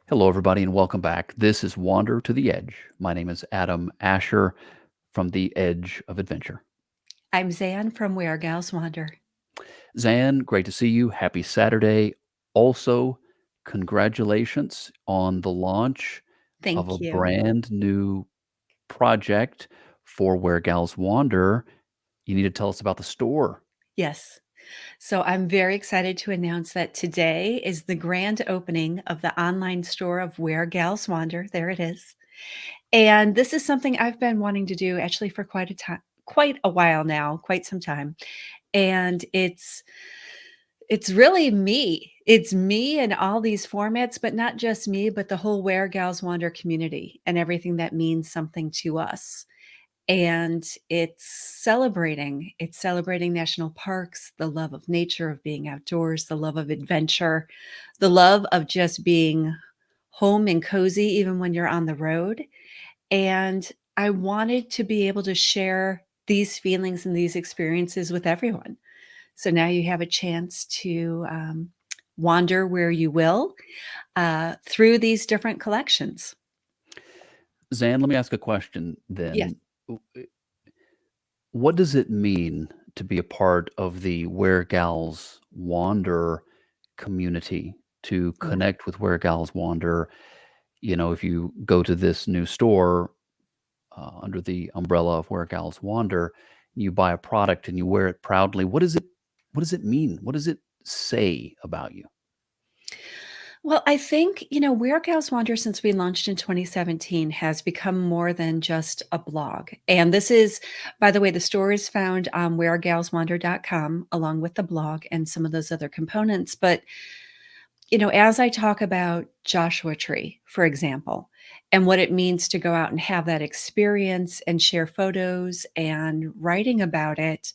Hello, everybody, and welcome back. This is Wander to the Edge. My name is Adam Asher from the Edge of Adventure. I'm Zan from Where Gals Wander. Zan, great to see you. Happy Saturday. Also, congratulations on the launch of a Thank you. brand new project for Where Gals Wander. You need to tell us about the store. Yes. So I'm very excited to announce that today is the grand opening of the online store of Where Gals Wander. There it is. And this is something I've been wanting to do actually for quite a while now, quite some time. And it's really me. It's me in all these formats, but not just me, but the whole Where Gals Wander community and everything that means something to us. And it's celebrating national parks, the love of nature, of being outdoors, the love of adventure, the love of just being home and cozy even when you're on the road. And I wanted to be able to share these feelings and these experiences with everyone. So now you have a chance to wander where you will through these different collections. Zan, let me ask a question Yes. then. What does it mean to be a part of the Where Gals Wander community, to Yeah. connect with Where Gals Wander? If you go to this new store under the umbrella of Where Gals Wander, you buy a product and you wear it proudly. What does it mean? What does it say about you? Well, I think, Where Gals Wander since we launched in 2017 has become more than just a blog. And this is, by the way, the store is found on wheregalswander.com along with the blog and some of those other components. But as I talk about Joshua Tree, for example, and what it means to go out and have that experience and share photos and writing about it,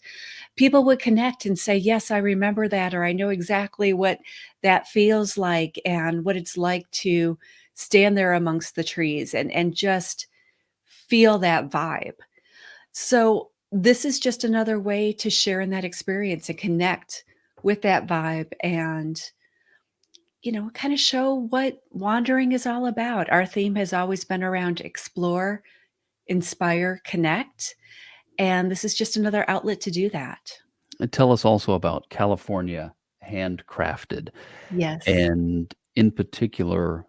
people would connect and say, "Yes, I remember that," or "I know exactly what that feels like and what it's like to stand there amongst the trees and just feel that vibe." So, this is just another way to share in that experience and connect with that vibe and kind of show what wandering is all about. Our theme has always been around explore, inspire, connect, and this is just another outlet to do that. And tell us also about California handcrafted, Yes, and in particular,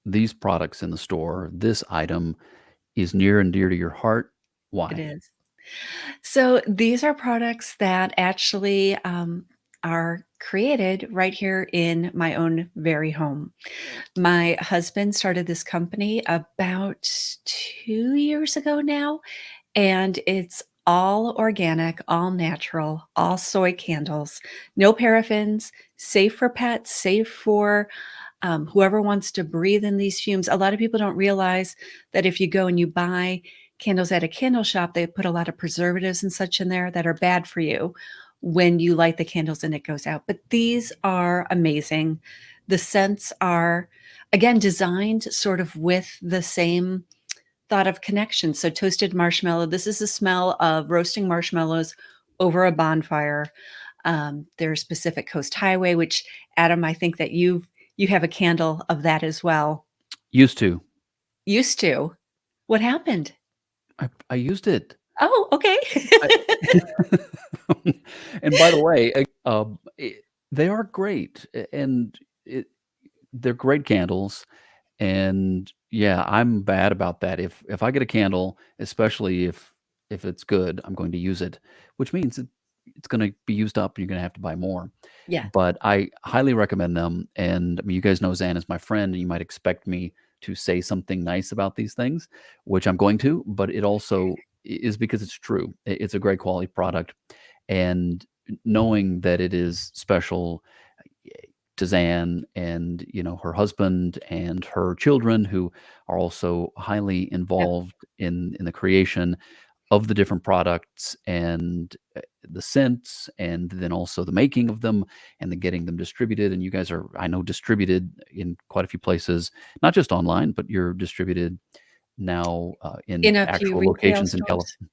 these products in the store. This item is near and dear to your heart. it Why? is. So these are products that actually are created right here in my own very home. My husband started this company about 2 years ago now, and it's all organic, all natural, all soy candles, no paraffins, safe for pets, safe for whoever wants to breathe in these fumes. A lot of people don't realize that if you go and you buy candles at a candle shop, they put a lot of preservatives and such in there that are bad for you when you light the candles and it goes out. But these are amazing. The scents are, again, designed sort of with the same thought of connection. So, toasted marshmallow, this is the smell of roasting marshmallows over a bonfire. There's Pacific Coast Highway, which Adam, I think that you have a candle of that as well. Used to. Used to. What happened? I used it. Oh, okay. I and by the way, they are great, and it they're great candles, and, yeah, I'm bad about that. If I get a candle, especially if it's good, I'm going to use it, which means it's gonna be used up, and you're gonna have to buy more. Yeah. But I highly recommend them, and, I mean, you guys know Zan is my friend, and you might expect me to say something nice about these things, which I'm going to, but it also is because it's true. It's a great quality product, and knowing that it is special to Zan and, her husband and her children who are also highly Yeah. involved in the creation of the different products and, the scents, and then also the making of them and the getting them distributed, and you guys are, I know, distributed in quite a few places, not just online, but you're distributed now, in In a few actual retail locations in California. stores.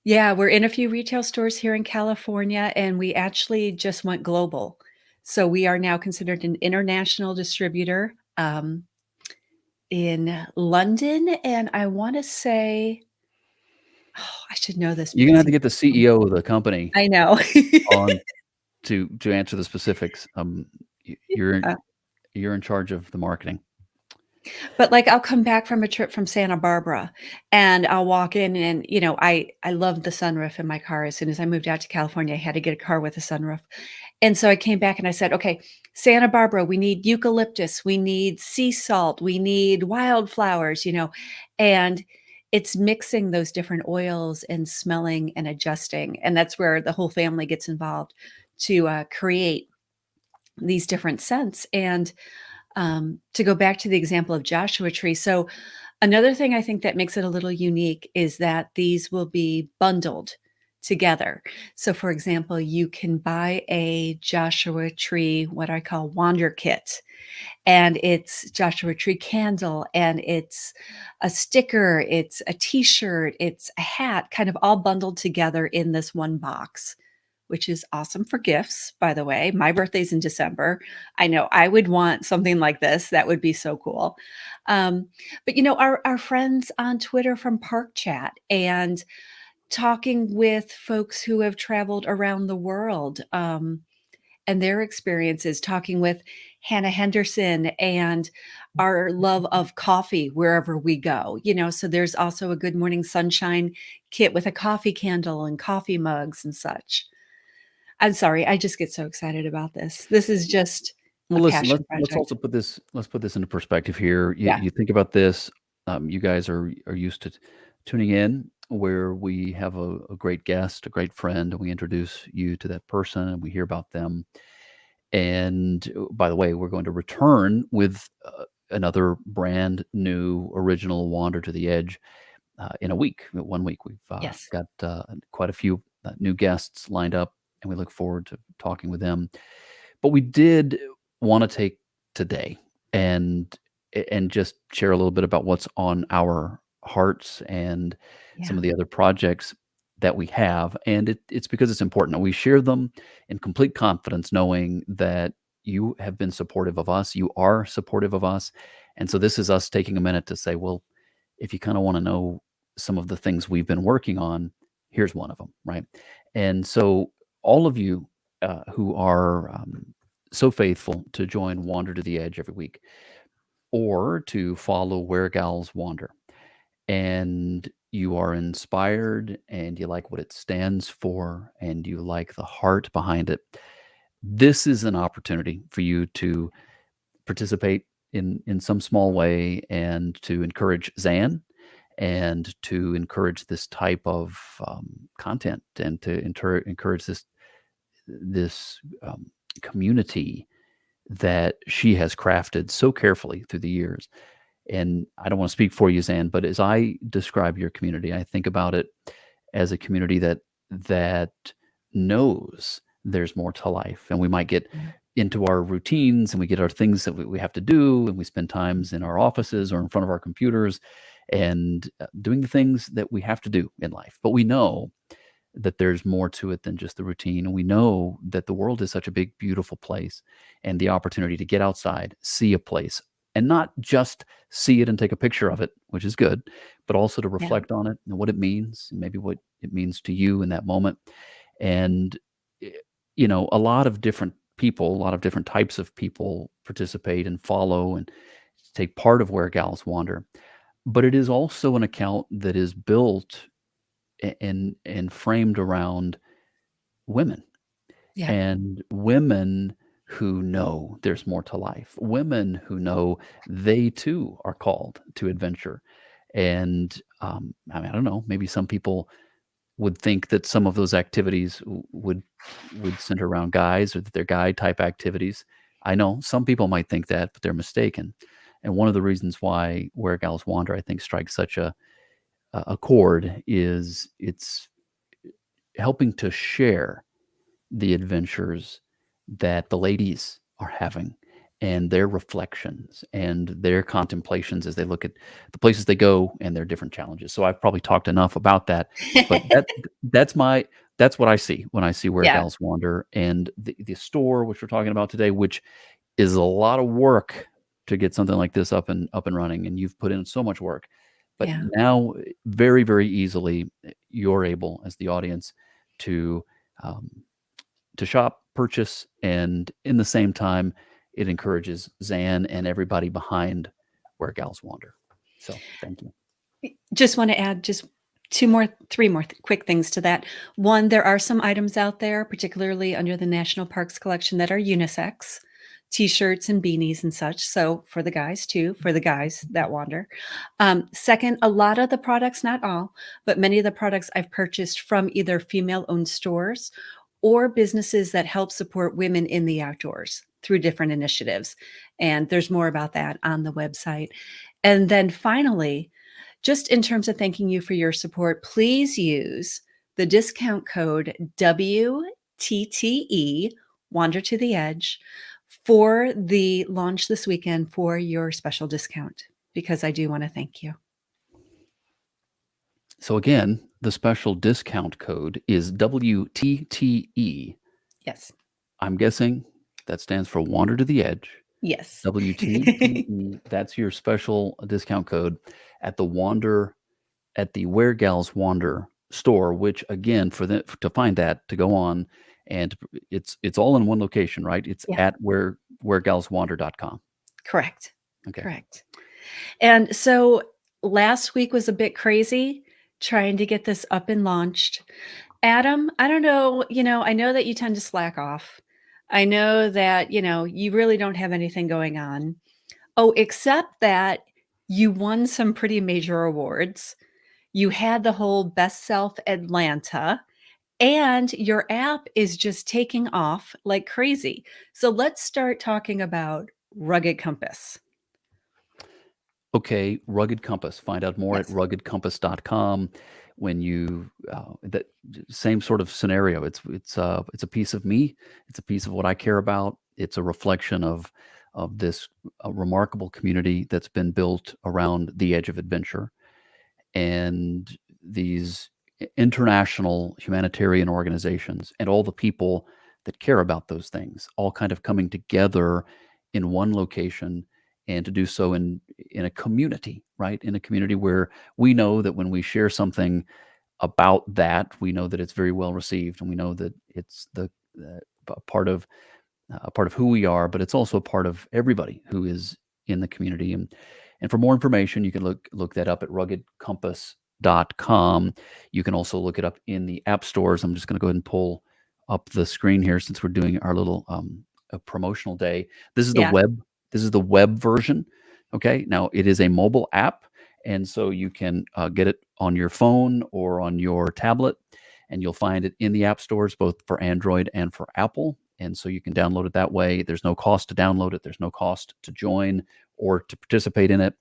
Yeah, we're in a few retail stores here in California, and we actually just went global. So we are now considered an international distributor. in London, and I wanna say I should know this You're gonna because have to he's get the CEO of the company I know. on to answer the specifics. You're Uh, you're in charge of the marketing. but, like, I'll come back from a trip from Santa Barbara, and I'll walk in and, I love the sunroof in my car. As soon as I moved out to California, I had to get a car with a sunroof. And so I came back and I said, "Okay, Santa Barbara, we need eucalyptus, we need sea salt, we need wildflowers," and it's mixing those different oils and smelling and adjusting, and that's where the whole family gets involved to, create these different scents, and, to go back to the example of Joshua Tree, so another thing I think that makes it a little unique is that these will be bundled together. So, for example, you can buy a Joshua Tree, what I call Wander Kit, and it's Joshua Tree candle, and it's a sticker, it's a T-shirt, it's a hat, kind of all bundled together in this one box, which is awesome for gifts, by the way. My birthday's in December. I know I would want something like this. That would be so cool. Um, but our friends on Twitter from Park Chat and talking with folks who have traveled around the world, and their experiences, talking with Hannah Henderson and our love of coffee wherever we go. So there's also a Good Morning Sunshine kit with a coffee candle and coffee mugs and such. I'm sorry, I just get so excited about this. This is just a Well, listen, passion let's project. also put this into perspective here. You Yeah. you think about this, you guys are used to tuning in where we have a great guest, a great friend, and we introduce you to that person, and we hear about them. And, by the way, we're going to return with, another brand new original Wander to the Edge, in a week, 1 week. We've, Yes. got, quite a few, new guests lined up, and we look forward to talking with them. But we did wanna take today and just share a little bit about what's on our hearts and some Yeah. of the other projects that we have, and it's because it's important. We share them in complete confidence knowing that you have been supportive of us, you are supportive of us, and so this is us taking a minute to say, "Well, if you kinda wanna know some of the things we've been working on, here's one of them," right? And so all of you, who are, so faithful to join Wander to the Edge every week or to follow Where Gals Wander, and you are inspired and you like what it stands for and you like the heart behind it, this is an opportunity for you to participate in some small way and to encourage Zan and to encourage this type of content and to encourage this community that she has crafted so carefully through the years. And I don't want to speak for you, Zan, but as I describe your community, I think about it as a community that knows there's more to life. And we might get Yeah. into our routines and we get our things that we have to do, and we spend Mm. times in our offices or in front of our computers and doing the things that we have to do in life. But we know that there's more to it than just the routine. And we know that the world is such a big, beautiful place, and the opportunity to get outside, see a place, and not just see it and take a picture of it, which is good, but also to Yeah. reflect on it and what it means, and maybe what it means to you in that moment. And, eh, a lot of different people, a lot of different types of people participate and follow and take part of Where Gals Wander. But it is also an account that is built and framed around women, Yeah. and women who know there's more to life, women who know they too are called to adventure. And I mean, I don't know, maybe some people would think that some of those activities would center around guys or that they're guy type activities. I know some people might think that, but they're mistaken. And one of the reasons why Where Gals Wander, I think, strikes such a chord is it's helping to share the adventures that the ladies are having and their reflections and their contemplations as they look at the places they go and their different challenges. So I've probably talked enough about that, but that's my that's what I see when I see Where Yeah. Gals Wander, and the store which we're talking about today, which is a lot of work. to get something like this up and running, and you've put in so much work. But Yeah. now, very, very easily, you're able, as the audience, to um, to shop, purchase, and in the same time, it encourages Zan and everybody behind Where Gals Wander. So, thank you. Just want to add just 2 more 3 more quick things to that. 1, there are some items out there, particularly under the National Parks collection that are unisex, T-shirts and beanies and such, so for the guys too, for the guys that wander. 2nd, a lot of the products, not all, but many of the products I've purchased from either female-owned stores or businesses that help support women in the outdoors through different initiatives, and there's more about that on the website. And then finally, just in terms of thanking you for your support, please use the discount code WTTE, Wander to the Edge, for the launch this weekend for your special discount, because I do want to thank you. So, again, the special discount code is WTTE. Yes. I'm guessing that stands for Wander to the Edge. Yes. WTTE, that's your special discount code at the Wander at the Where Gals Wander store, which again, to find that, to go on, and it's all in one location, right? It's Yeah, at wheregalswander.com. correct. Okay. Correct. And so last week was a bit crazy trying to get this up and launched. Adam, I don't know, I know that you tend to slack off. I know that, you really don't have anything going on. Oh, except that you won some pretty major awards. You had the whole Best Self Atlanta, and your app is just taking off like crazy. So let's start talking about Rugged Compass. Okay, Rugged Compass. Find out more at Yes. ruggedcompass.com. When you that same sort of scenario. It's a piece of me. It's a piece of what I care about. It's a reflection of this remarkable community that's been built around the edge of adventure, and these international humanitarian organizations and all the people that care about those things all kind of coming together in one location, and to do so in a community, right? In a community where we know that when we share something about that, we know that it's very well received, and we know that it's a part of who we are, but it's also a part of everybody who is in the community. And for more information, you can look that up at ruggedcompass.com. You can also look it up in the app stores. I'm just going to go ahead and pull up the screen here since we're doing our little a promotional day. This is the Yeah. web. This is the web version. Okay. Now it is a mobile app, and so you can get it on your phone or on your tablet, and you'll find it in the app stores both for Android and for Apple. And so you can download it that way. There's no cost to download it. There's no cost to join or to participate in it.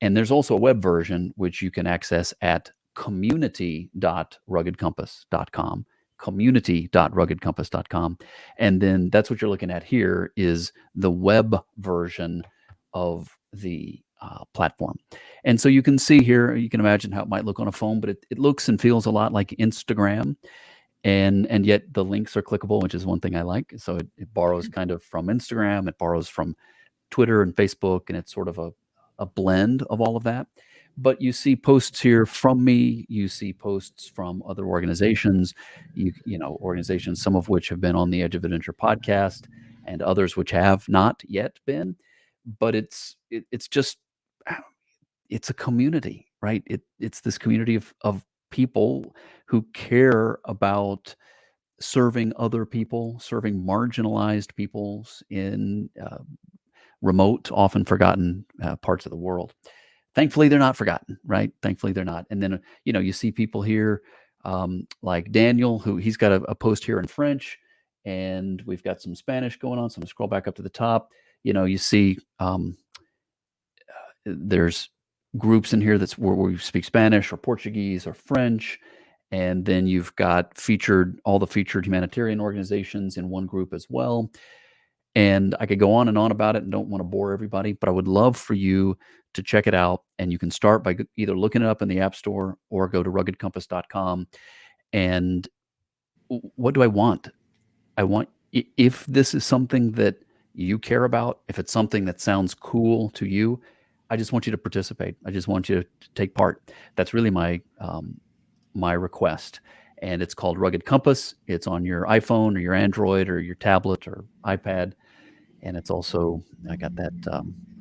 And there's also a web version which you can access at community.ruggedcompass.com. Community.ruggedcompass.com. And then that's what you're looking at here is the web version of the platform. And so you can see here, you can imagine how it might look on a phone, but it looks and feels a lot like Instagram, and yet the links are clickable, which is one thing I like. So it borrows kind of from Instagram, it borrows from Twitter and Facebook, and it's sort of a blend of all of that. But you see posts here from me, you see posts from other organizations, organizations, some of which have been on the Edge of Adventure podcast, and others which have not yet been. But it's just it's a community, right? It's this community of people who care about serving other people, serving marginalized peoples in remote, often forgotten parts of the world. Thankfully, they're not forgotten, right? Thankfully, they're not. And then, you see people here like Daniel, who he's got a post here in French, and we've got some Spanish going on. So I'm going to scroll back up to the top. You see there's groups in here that's where we speak Spanish or Portuguese or French. And then you've got all the featured humanitarian organizations in one group as well. And I could go on and on about it and don't want to bore everybody, but I would love for you to check it out. And you can start by either looking it up in the App Store or go to ruggedcompass.com. And what do I want? If this is something that you care about, if it's something that sounds cool to you, I just want you to participate. I just want you to take part. That's really my request. And it's called Rugged Compass. It's on your iPhone or your Android or your tablet or iPad, and it's also I got that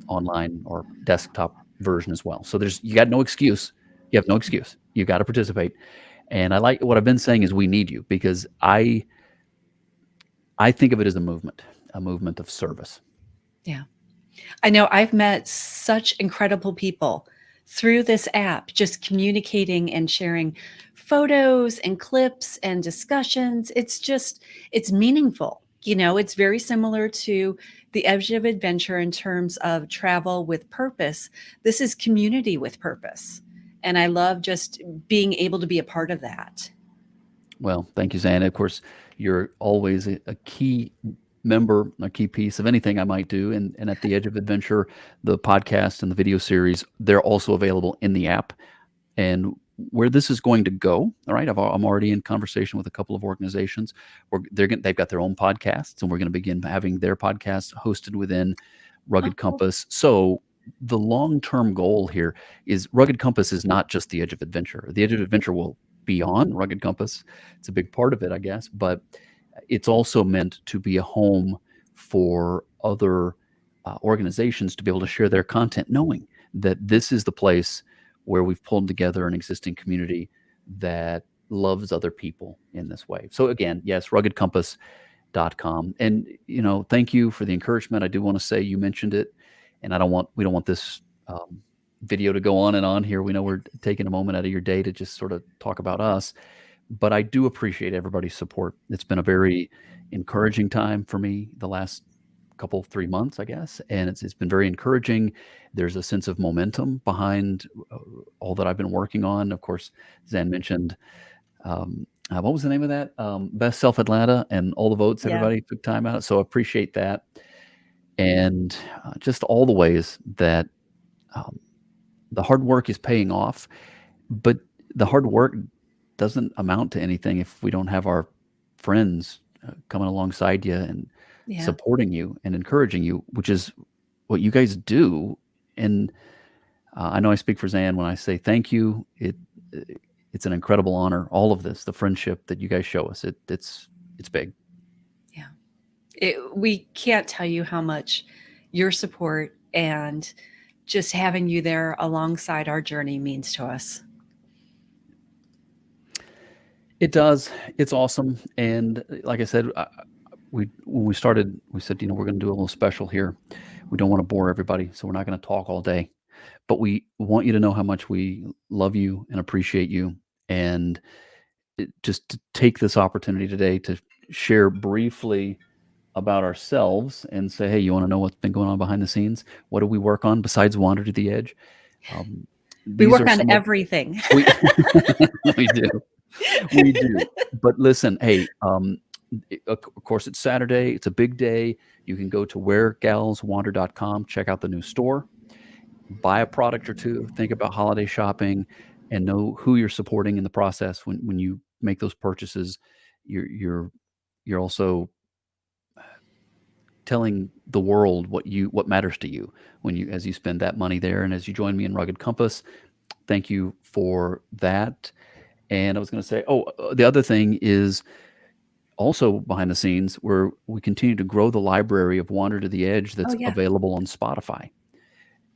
online or desktop version as well. So there's you got no excuse. You have no excuse. You got to participate. And I like what I've been saying is we need you because I think of it as a movement of service. Yeah. I know I've met such incredible people through this app, just communicating and sharing photos and clips and discussions. It's meaningful. It's very similar to the Edge of Adventure in terms of travel with purpose. This is community with purpose. And I love just being able to be a part of that. Well, thank you, Zan. Of course, you're always a key member, a key piece of anything I might do. And at the Edge of Adventure, the podcast and the video series, they're also available in the app. And where this is going to go, all right, I'm already in conversation with a couple of organizations where they've got their own podcasts, and we're going to begin having their podcasts hosted within Oh, Rugged cool. Compass. So the long-term goal here is Rugged Compass is not just the Edge of Adventure. The Edge of Adventure will be on Rugged Compass. It's a big part of it, I guess, but it's also meant to be a home for other organizations to be able to share their content, knowing that this is the place where we've pulled together an existing community that loves other people in this way. So again, yes, ruggedcompass.com. And thank you for the encouragement. I do want to say you mentioned it, and we don't want this video to go on and on here. We know we're taking a moment out of your day to just sort of talk about us, but I do appreciate everybody's support. It's been a very encouraging time for me the last couple 3 months, I guess, and it's been very encouraging. There's a sense of momentum behind all that I've been working on. Of course, Zan mentioned what was the name of that? Best Self Atlanta, and all the votes Yeah. everybody took time out. So I appreciate that, and just all the ways that um, the hard work is paying off. But the hard work doesn't amount to anything if we don't have our friends coming alongside you and Yeah. supporting you and encouraging you, which is what you guys do. And I know I speak for Zan when I say thank you. It's an incredible honor. All of this, the friendship that you guys show us, it's big. Yeah. We can't tell you how much your support and just having you there alongside our journey means to us. It does. It's awesome. And like I said, we when we started, we said, we're going to do a little special here. We don't want to bore everybody, so we're not going to talk all day. But we want you to know how much we love you and appreciate you, and just to take this opportunity today to share briefly about ourselves and say, hey, you want to know what's been going on behind the scenes? What do we work on besides Wander to the Edge? Um, We these work are on some of everything. we we do. We do. But listen, hey, of course, it's Saturday. It's a big day. You can go to wheregalswander.com, check out the new store, buy a product or two, think about holiday shopping, and know who you're supporting in the process. When you make those purchases, you're also telling the world what matters to you when you as you spend that money there. And as you join me in Rugged Compass, thank you for that. And I was going to say, the other thing is also behind the scenes where we continue to grow the library of Wander to the Edge Oh, that's yeah. available on Spotify.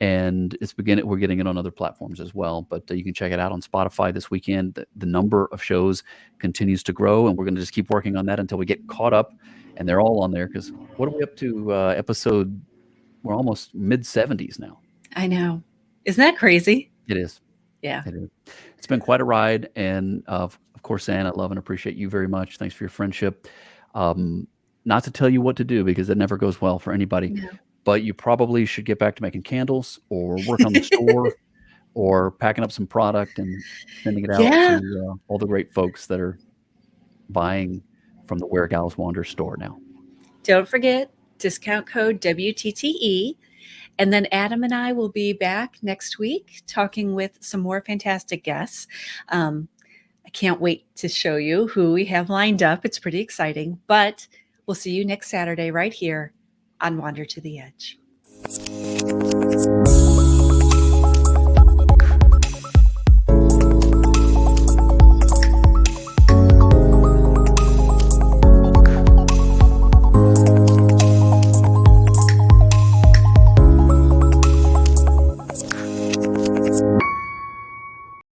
And we're getting it on other platforms as well, but you can check it out on Spotify this weekend. The number of shows continues to grow, and we're going to just keep working on that until we get caught up and they're all on there. Because what are we up to? Episode, we're almost mid 70s now. I know. Isn't that crazy? It is. Yeah. It is. It's been quite a ride, and of course, Anne, I love and appreciate you very much. Thanks for your friendship. Um, Not to tell you what to do because it never goes well for anybody, No. but you probably should get back to making candles or work on the store or packing up some product and sending it out Yeah. to all the great folks that are buying from the Where Gals Wander store now. Don't forget discount code WTTE. And then Adam and I will be back next week talking with some more fantastic guests. Um, I can't wait to show you who we have lined up. It's pretty exciting, but we'll see you next Saturday right here on Wander to the Edge.